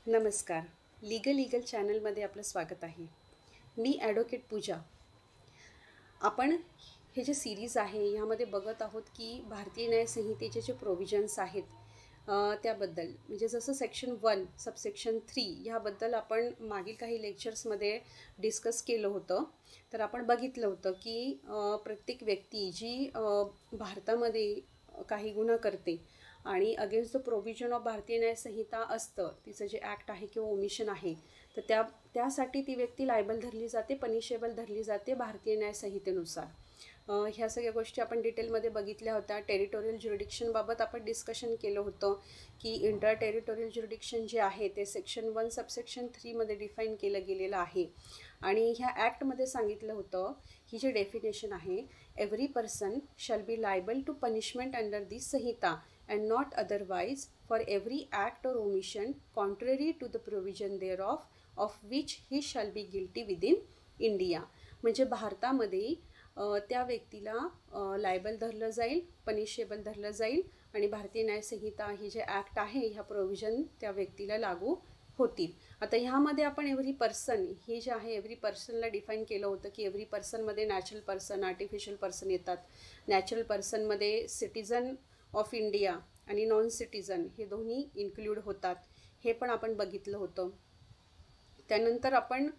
नमस्कार. लीगल चॅनलमध्ये आपलं स्वागत आहे. मी ॲडव्होकेट पूजा. आपण हे जे सिरीज आहे ह्यामध्ये बघत आहोत की भारतीय न्याय संहितेचे जे प्रोव्हिजन्स आहेत त्याबद्दल, म्हणजे जसं सेक्शन 1 सबसेक्शन 3 ह्याबद्दल आपण मागील काही लेक्चर्समध्ये डिस्कस केलं होतं. तर आपण बघितलं होतं की प्रत्येक व्यक्ती जी भारतामध्ये काही गुन्हा करते आणि against the provision of Bharatiya Nyaya संहिता असतं, तिचं जे ॲक्ट आहे किंवा ओमिशन आहे, तर त्यासाठी ती व्यक्ती लायबल धरली जाते, पनिशेबल धरली जाते भारतीय न्याय संहितेनुसार. ह्या सगळ्या गोष्टी आपण डिटेलमध्ये बघितल्या होत्या. टेरिटोरियल ज्युरिडिक्शनबाबत आपण डिस्कशन केलं होतं की इंट्रा टेरिटोरियल ज्युरिडिक्शन जे आहे ते सेक्शन 1 सबसेक्शन 3मध्ये डिफाईन केलं गेलेलं आहे. आणि ह्या ॲक्टमध्ये सांगितलं होतं ही जे डेफिनेशन आहे, every person shall be liable to punishment under this Sanhita and not otherwise for every act or omission contrary to the provision thereof of which he shall be guilty within India. म्हणजे भारतामध्ये त्या व्यक्तीला liable धरलं जाईल, punishable धरलं जाईल आणि भारतीय न्याय संहिता ही जे ॲक्ट आहे ह्या प्रोव्हिजन त्या व्यक्तीला लागू होतील. आता ह्यामध्ये आपण एव्हरी पर्सन हे जे आहे एव्हरी पर्सनला डिफाईन केलं होतं की एव्हरी पर्सनमध्ये नॅचरल पर्सन, आर्टिफिशियल पर्सन येतात. नॅचरल पर्सनमध्ये सिटिझन ऑफ इंडिया आणि नॉन सिटिझन हे दोन्ही इन्क्ल्यूड होतात, हे पण आपण बघितलं होतं. त्यानंतर आपण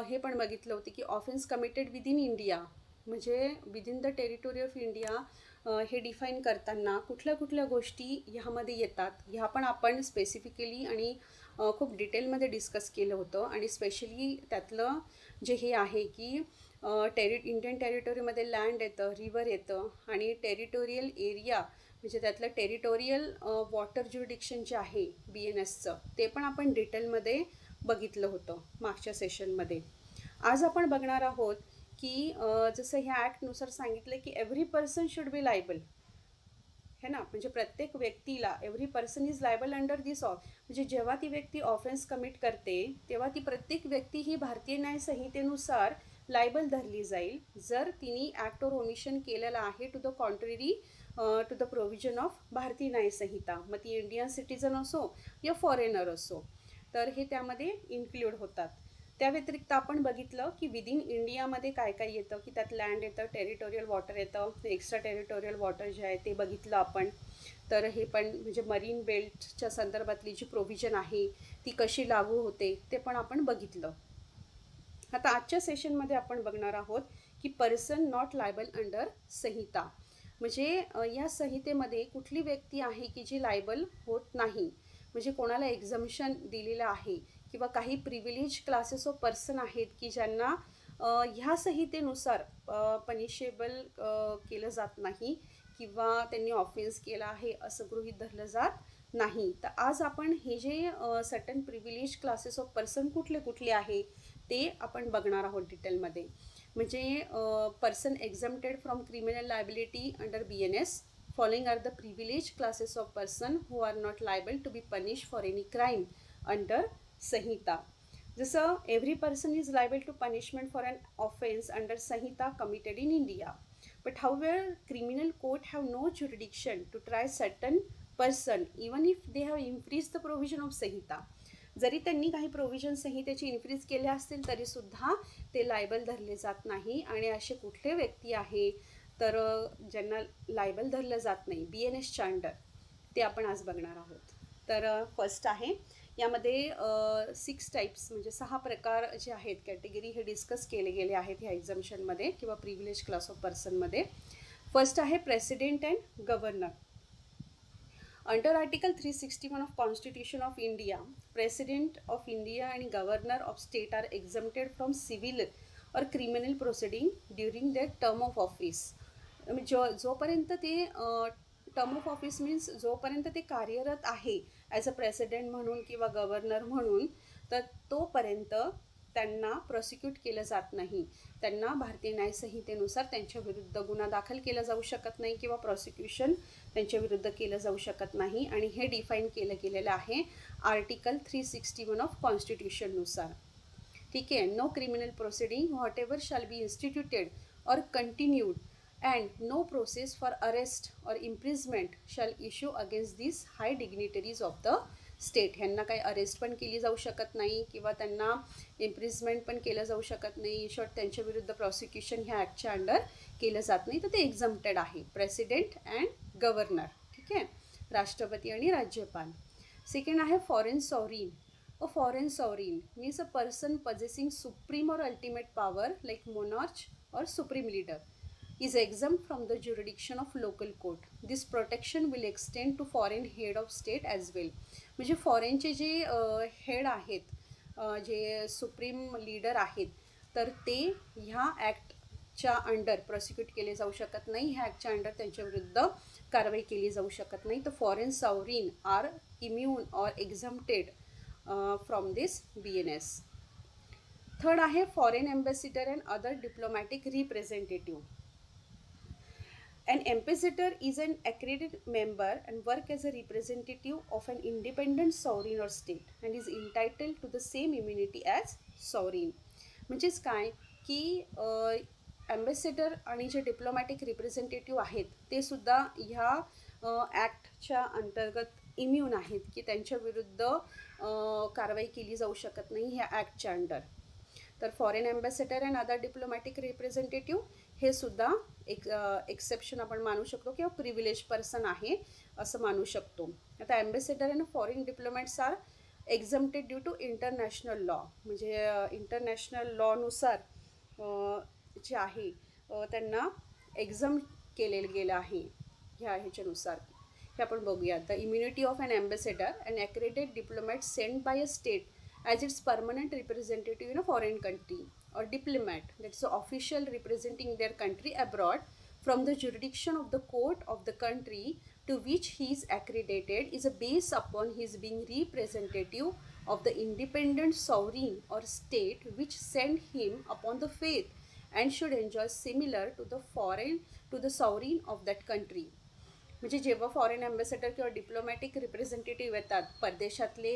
हे पण बघितलं होतं की ऑफेन्स कमिटेड विदिन इंडिया, म्हणजे within the territory of India हे डिफाईन करताना कुठल्या कुठल्या गोष्टी ह्यामध्ये येतात ह्या पण आपण स्पेसिफिकली आणि खूप डिटेलमध्ये डिस्कस केलं होतं. आणि स्पेशली त्यातलं जे हे आहे की इंडियन टेरिटोरीमध्ये लँड येतं, रिव्हर येतं आणि टेरिटोरियल एरिया म्हणजे त्यातलं टेरिटोरियल वॉटर ज्युरिडिक्शन जे आहे BNSचं ते पण आपण डिटेलमध्ये बघितलं होतं मागच्या सेशनमध्ये. आज आपण बघणार आहोत की जसं ह्या ॲक्टनुसार सांगितलं की every person should be liable, है ना, म्हणजे प्रत्येक व्यक्तीला every person is liable under this of, म्हणजे जेव्हा ती व्यक्ती ऑफेन्स कमिट करते तेव्हा ती प्रत्येक व्यक्ती ही भारतीय न्याय संहितेनुसार लायबल धरली जाईल जर तिने ॲक्ट ऑर ओमिशन केलेलं आहे to the contrary to the provision of Bharatiya Nyaya संहिता, मग ती इंडियन सिटिझन असो या फॉरेनर असो, तर हे त्यामध्ये इन्क्ल्यूड होतात. त्या व्यतिरिक्त आपण बघितलं की विदिन इंडियामध्ये काय काय येतं की त्यात लँड येतं, टेरिटोरियल वॉटर येतं, एक्स्ट्रा टेरिटोरियल वॉटर जे आहे ते बघितलं आपण. तर हे पण म्हणजे मरीन बेल्टच्या संदर्भातली जी प्रोव्हिजन आहे ती कशी लागू होते ते पण आपण बघितलं. आता आजच्या सेशनमध्ये आपण बघणार आहोत की पर्सन नॉट लायबल अंडर संहिता, म्हणजे या संहितेमध्ये कुठली व्यक्ती आहे की जी लायबल होत नाही, म्हणजे कोणाला एक्झम्पशन दिलेलं आहे किंवा काही प्रिव्हिलेज क्लासेस ऑफ पर्सन आहेत की ज्यांना ह्या संहितेनुसार पनिशेबल केलं जात नाही किंवा त्यांनी ऑफेन्स केला आहे असं गृहीत धरलं जात नाही. तर आज आपण हे जे certain privilege classes of person कुठले कुठले आहे ते आपण बघणार आहोत डिटेलमध्ये. म्हणजे person exempted from criminal liability under BNS following are the privilege classes of person who are not liable to be punish for any crime under Sanhita. जसं every person is liable to punishment for an offence under Sanhita committed in India, but however criminal court have no jurisdiction to try certain person even if they have infringed the provision of संहिता. जरी त्यांनी काही provision संहितेची इन्फ्रीज केले असतील तरीसुद्धा ते liable धरले जात नाही. आणि असे कुठले व्यक्ती आहे तर ज्यांना लायबल धरलं जात नाही BNSच्या अंडर, ते आपण आज बघणार आहोत. तर फर्स्ट आहे यामध्ये 6 टाईप्स म्हणजे 6 प्रकार जे आहेत कॅटेगरी हे डिस्कस केले गेले आहेत ह्या एक्झम्पशनमध्ये किंवा प्रिव्हिलेज क्लास ऑफ पर्सनमध्ये. फर्स्ट आहे president and governor. Under article 361 of constitution of India, president of India आणि governor of state are exempted from civil और criminal proceeding during their term of office. जोपर्यंत ते टर्म ऑफ ऑफिस मीन्स जोपर्यंत ते कार्यरत आहे as a president म्हणून किंवा गव्हर्नर म्हणून, तर तोपर्यंत त्यांना प्रोसिक्यूट केलं जात नाही. त्यांना भारतीय न्याय संहितेनुसार त्यांच्या विरुद्ध गुन्हा दाखल केला जाऊ शकत नाही किंवा प्रॉसिक्युशन त्यांच्या विरुद्ध केलं जाऊ शकत नाही. आणि हे डिफाईन केलं गेलेलं आहे आर्टिकल 361 ऑफ कॉन्स्टिट्यूशननुसार. ठीक आहे. No criminal proceeding whatever shall be instituted और continued and no process for arrest or imprisonment shall issue against these high dignitaries of the state ह्यांना काही अरेस्ट पण केली जाऊ शकत नाही किंवा त्यांना इम्प्रिजमेंट पण केलं जाऊ शकत नाही. शॉर्ट त्यांच्या विरुद्ध प्रॉसिक्युशन ह्या ॲक्टच्या अंडर केलं जात नाही. तर ते एक्झम्प्टेड आहे, प्रेसिडेंट अँड गव्हर्नर. ठीक आहे, राष्ट्रपती आणि राज्यपाल. सेकंड आहे foreign sovereign. A foreign sovereign means a person possessing supreme or ultimate power like monarch or supreme leader is exempt from the jurisdiction of local court. This protection will extend to foreign head of state as well. म्हणजे फॉरेनचे जे head आहेत, जे supreme leader आहेत, तर ते ह्या ॲक्टच्या under prosecute केले जाऊ शकत नाही. ह्या ॲक्टच्या अंडर त्यांच्या विरुद्ध कारवाई केली जाऊ शकत नाही. तर foreign sovereign are immune or exempted from this BNS. Third आहे foreign ambassador and other diplomatic representative. An ambassador is an accredited member and work as a representative of an independent sovereign or state and is entitled to the same immunity as sovereign. म्हणजेच काय की ambassador आणि जे diplomatic representative आहेत ते सुद्धा ह्या ॲक्टच्या अंतर्गत इम्यून आहेत, की त्यांच्या विरुद्ध कारवाई केली जाऊ शकत नाही ह्या ॲक्टच्या अंडर. तर foreign ambassador and other diplomatic representative हे सुद्धा एक एक्सेप्शन आपण मानू शकतो किंवा प्रिव्हिलेज पर्सन आहे असं मानू शकतो. आता ambassador and foreign diplomats are exempted due to international law. म्हणजे इंटरनॅशनल लॉनुसार जे आहे त्यांना एक्झम्प्ट केलेलं गेलं आहे ह्याच्यानुसार. हे आपण बघूया. The immunity of an ambassador and accredited diplomat send by a state as its permanent representative in a foreign country, or diplomat, that is official representing their country abroad from the jurisdiction of the court of the country to which he is accredited, is based upon his being representative of the independent sovereign or state which sent him upon the faith and should enjoy similar to the sovereign of that country. म्हणजे जेव्हा foreign ambassador किंवा diplomatic representative येतात, परदेशातले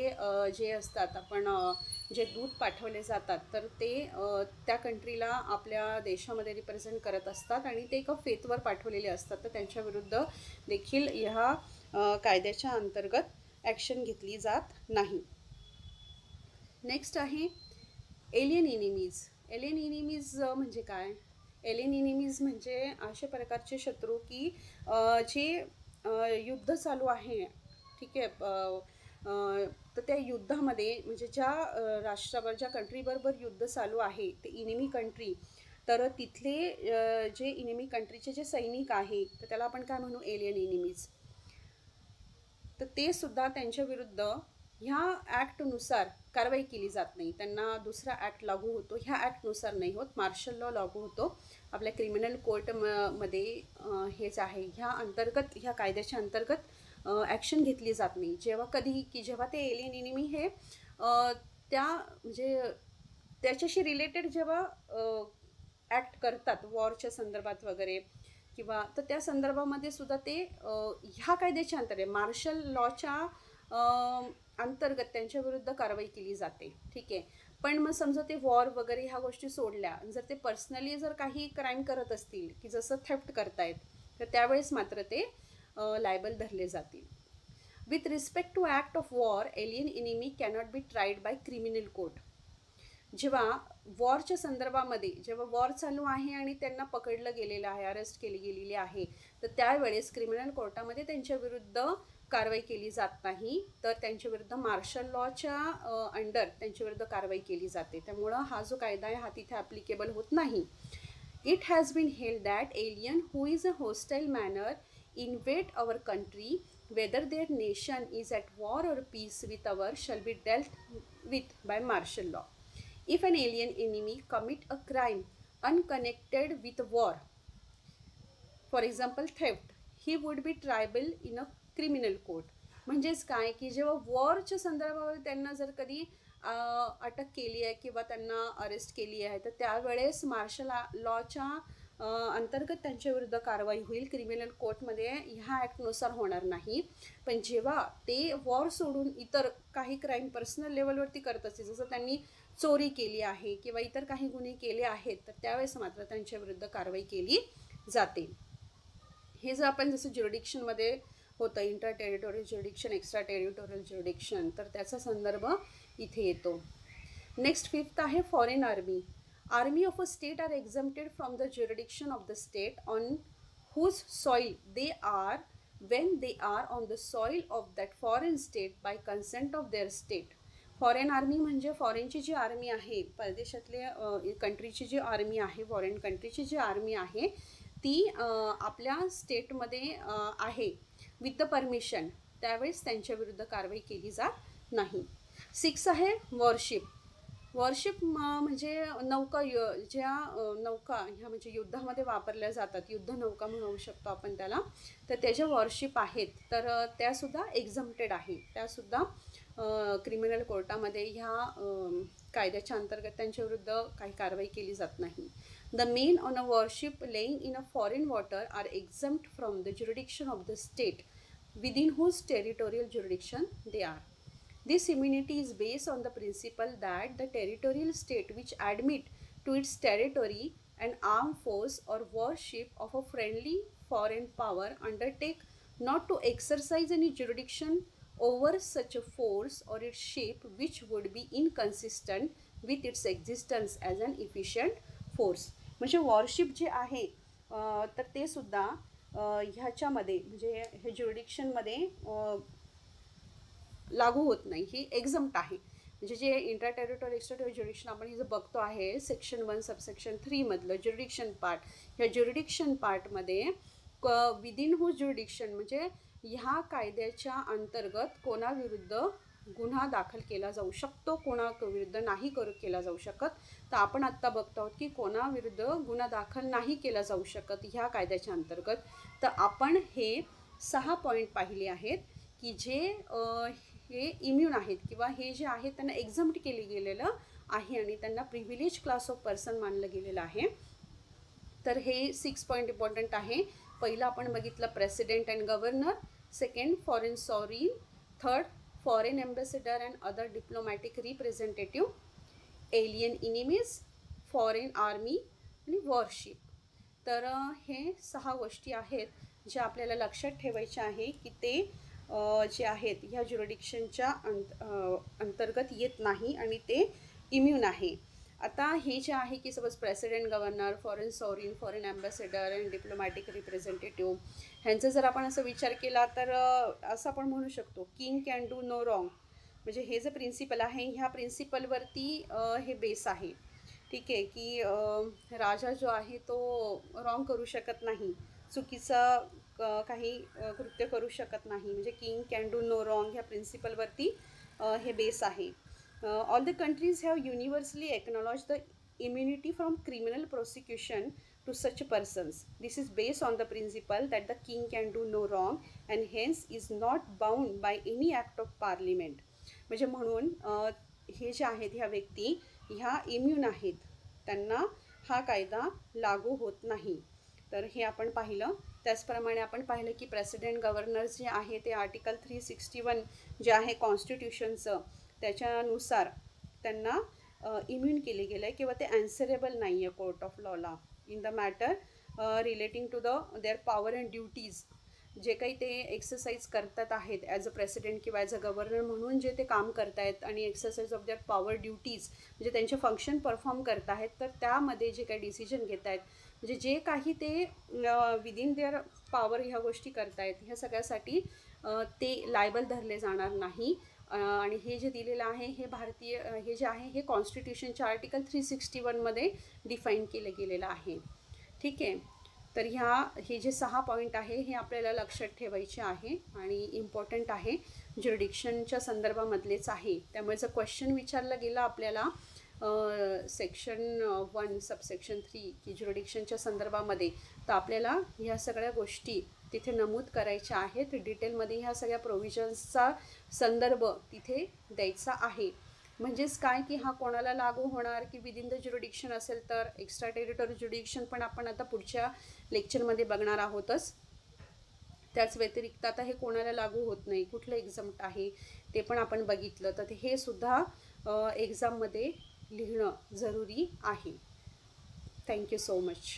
जे असतात, आपण जे दूत पाठवले जातात, तर ते त्या कंट्रीला आपल्या देशामध्ये रिप्रेझेंट करत असतात आणि ते एका फेथवर पाठवलेले असतात. तर त्यांच्याविरुद्ध देखील ह्या कायद्याच्या अंतर्गत ॲक्शन घेतली जात नाही. नेक्स्ट आहे एलियन एनिमीज. एलियन एनिमीज म्हणजे काय? एलियन एनिमीज म्हणजे अशा प्रकारचे शत्रू की जे युद्ध चालू आहे, ठीक आहे, तर त्या युद्धामध्ये म्हणजे ज्या राष्ट्रावर, ज्या कंट्रीबरोबर युद्ध चालू आहे ते इनिमी कंट्री, तर तिथले जे इनिमी कंट्रीचे जे सैनिक आहे तर त्याला आपण काय म्हणू? Alien enemies. तर ते सुद्धा त्यांच्या विरुद्ध ह्या ॲक्टनुसार कारवाई केली जात नाही. त्यांना दुसरा ॲक्ट लागू होतो, ह्या ॲक्टनुसार नाही होत. मार्शल लॉ लागू होतो आपल्या क्रिमिनल कोर्टमध्ये. हेच आहे, ह्या अंतर्गत, ह्या कायद्याच्या अंतर्गत ॲक्शन घेतली जात नाही. जेव्हा कधी की जेव्हा ते एलियन एनिमी हे त्या म्हणजे त्याच्याशी रिलेटेड जेव्हा ॲक्ट करतात वॉरच्या संदर्भात वगैरे किंवा, तर त्या संदर्भामध्ये सुद्धा ते ह्या कायद्याच्या अंतर्गत मार्शल लॉच्या अंतर्गत त्यांच्या विरुद्ध कारवाई केली जाते. ठीक आहे, पण मग समजा ते वॉर वगैरे ह्या गोष्टी सोडल्या, जर ते पर्सनली जर काही क्राईम करत असतील की जसं थेफ्ट करतायत, तर त्यावेळेस मात्र ते लायबल धरले जातील. With respect to act of war, alien enemy cannot be tried by criminal court. जेव्हा वॉरच्या संदर्भामध्ये, जेव्हा वॉर चालू आहे आणि त्यांना पकडलं गेलेलं आहे, अरेस्ट केली गेलेली आहे, तर त्यावेळेस क्रिमिनल कोर्टामध्ये त्यांच्या विरुद्ध कारवाई केली जात नाही, तर त्यांच्या विरुद्ध मार्शल लॉच्या अंडर त्यांच्या विरुद्ध कारवाई केली जाते. त्यामुळं हा जो कायदा आहे हा तिथे ॲप्लिकेबल होत नाही. It has been held that alien who is a hostile manner invade our country, whether their nation is at war or peace with ours, shall be dealt with by martial law. If an alien enemy commit a crime unconnected with war, for example theft, he would be triable in a criminal court. म्हणजेच काय की जेव्हा वॉरच्या संदर्भावर त्यांना जर कधी अटक केली आहे किंवा त्यांना अरेस्ट केली आहे, तर त्यावेळेस मार्शल लॉच्या अंतर्गत त्यांच्या विरुद्ध कारवाई होईल. क्रिमिनल कोर्टमध्ये ह्या ॲक्टनुसार होणार नाही. पण जेव्हा ते वॉर सोडून इतर काही क्राईम पर्सनल लेवलवरती करत असतील, जसं त्यांनी चोरी केली आहे किंवा इतर काही गुन्हे केले आहेत, तर त्यावेळेस मात्र त्यांच्या विरुद्ध कारवाई केली जाते. हे जर आपण जसं ज्युरिडिक्शनमध्ये होतं, inter territorial jurisdiction, extra territorial jurisdiction, तर त्याचा संदर्भ इथे येतो. नेक्स्ट 5th आहे foreign army. Army of a state are exempted from the jurisdiction of the state on whose soil they are when they are on the soil of that foreign state by consent of their state. Foreign army म्हणजे फॉरेनची जी army आहे, परदेशातल्या कंट्रीची जी army आहे, foreign कंट्रीची जी army आहे ती आपल्या स्टेटमध्ये आहे with the permission, त्यावेळेस त्यांच्याविरुद्ध कारवाई केली जात नाही. 6 आहे वॉरशिप. वॉरशिप म्हणजे नौका, ज्या नौका ह्या म्हणजे युद्धामध्ये वापरल्या जातात, युद्धनौका म्हणू शकतो आपण त्याला, तर त्याच्या वॉरशिप आहेत, तर त्यासुद्धा एक्झम्प्टेड आहे. त्यासुद्धा क्रिमिनल कोर्टामध्ये ह्या कायद्याच्या अंतर्गत त्यांच्याविरुद्ध काही कारवाई केली जात नाही. The men on a warship laying in a foreign water are exempt from the jurisdiction of the state within whose territorial jurisdiction they are. This immunity is based on the principle that the territorial state which admit to its territory an armed force or warship of a friendly foreign power undertake not to exercise any jurisdiction over such a force or its ship which would be inconsistent with its existence as an efficient force. म्हणजे worship जे आहे तर ते सुद्धा ह्याच्यामध्ये म्हणजे हे ज्युरिडिक्शनमध्ये लागू होत नाही, ही एक्झम्प्ट आहे. म्हणजे जे inter territorial extra territorial jurisdiction आपण हे जे बघतो आहे सेक्शन 1 सबसेक्शन 3 मधलं ज्युरिडिक्शन पार्ट, ह्या ज्युरिडिक्शन पार्टमध्ये विदिन हू ज्युरिडिक्शन म्हणजे ह्या कायद्याच्या अंतर्गत कोणाविरुद्ध गुन्हा दाखल केला जाऊ शकतो, कोणाविरुद्ध नाही केला जाऊ शकत. तर आपण आत्ता बघतो आहोत की कोणाविरुद्ध गुन्हा दाखल नाही केला जाऊ शकत ह्या कायद्याच्या अंतर्गत. तर आपण हे 6 पॉईंट पाहिले आहेत की जे हे इम्यून आहेत किंवा हे जे आहेत त्यांना एक्झम्प्ट केले गेलेलं आहे आणि त्यांना प्रिव्हिलेज क्लास ऑफ पर्सन मानलं गेलेलं आहे. तर हे 6 पॉईंट इम्पॉर्टंट आहे. पहिलं आपण बघितलं president and governor, second foreign sovereign, third foreign ambassador and other diplomatic representative, alien enemies, foreign army आणि वॉरशिप. तर हे 6 गोष्टी आहेत ज्या आपल्याला लक्षात ठेवायच्या आहे की ते जे आहेत ह्या ज्युरिडिक्शनच्या अंतर्गत येत नाही आणि ते इम्यून आहे. आता हे जे आहे की suppose president, governor, foreign sovereign, foreign ambassador and diplomatic representative ह्यांचा जर आपण असं विचार केला तर असं आपण म्हणू शकतो king can do no wrong. म्हणजे हे जे प्रिन्सिपल आहे ह्या प्रिन्सिपलवरती हे बेस आहे. ठीक आहे की राजा जो आहे तो रॉंग करू शकत नाही, चुकीचं काही कृत्य करू शकत नाही. म्हणजे king can do no wrong ह्या प्रिन्सिपलवरती हे बेस आहे. All the countries have universally acknowledge the immunity from criminal prosecution to such persons. This is based on the principle that the king can do no wrong and hence is not bound by any act of parliament. म्हणजे म्हणून हे जे आहेत ह्या व्यक्ती ह्या immune आहेत, त्यांना हा कायदा लागू होत नाही. तर हे आपण पाहिलं. त्याचप्रमाणे आपण पाहिलं की प्रेसिडेंट, गव्हर्नर जे आहे ते आर्टिकल 361 जे आहे कॉन्स्टिट्यूशनचं त्याच्यानुसार त्यांना इम्यून केले गेलं आहे किंवा ते ॲन्सरेबल नाही आहे कोर्ट ऑफ लॉला in the matter relating to their power and duties. जे काही ते एक्सरसाइज करतात आहेत ॲज अ प्रेसिडेंट किंवा ॲज अ गव्हर्नर म्हणून जे ते काम करत आहेत आणि exercise of their power duties म्हणजे त्यांचे फंक्शन परफॉर्म करत आहेत, तर त्यामध्ये जे काही डिसिजन घेत आहेत म्हणजे जे काही ते विदिन देअर पॉवर ह्या गोष्टी करत आहेत ह्या सगळ्यासाठी ते लायबल धरले जाणार नाही. आणि हे जे दिलेलं आहे हे भारतीय हे जे आहे हे कॉन्स्टिट्यूशनच्या आर्टिकल 361 मध्ये डिफाईन केलं गेलेलं आहे. ठीक आहे. तर हे जे 6 पॉईंट आहे हे आपल्याला लक्षात ठेवायचे आहे आणि इम्पॉर्टंट आहे, ज्युरिडिक्शनच्या संदर्भामधलेच आहे. त्यामुळे जर क्वेश्चन विचारला गेला आपल्याला सेक्शन 1 सबसेक्शन 3 की ज्युरिडिक्शनच्या संदर्भामध्ये, तर आपल्याला ह्या सगळ्या गोष्टी तिथे नमूद करायच्या आहेत. डिटेलमध्ये ह्या सगळ्या प्रोव्हिजन्सचा संदर्भ तिथे द्यायचा आहे. म्हणजेच काय की हा कोणाला लागू होणार की विदिन द ज्युरिडिक्शन असेल तर एक्स्ट्रा टेरिटोरियल ज्युरिडिक्शन पण आपण आता पुढच्या लेक्चरमध्ये बघणार आहोतच. त्याच व्यतिरिक्त आता हे कोणाला लागू होत नाही, कुठलं एक्झाम्प्ट आहे ते पण आपण बघितलं. तर हे सुद्धा एक्झाममध्ये लिहिणं जरुरी आहे. Thank you so much.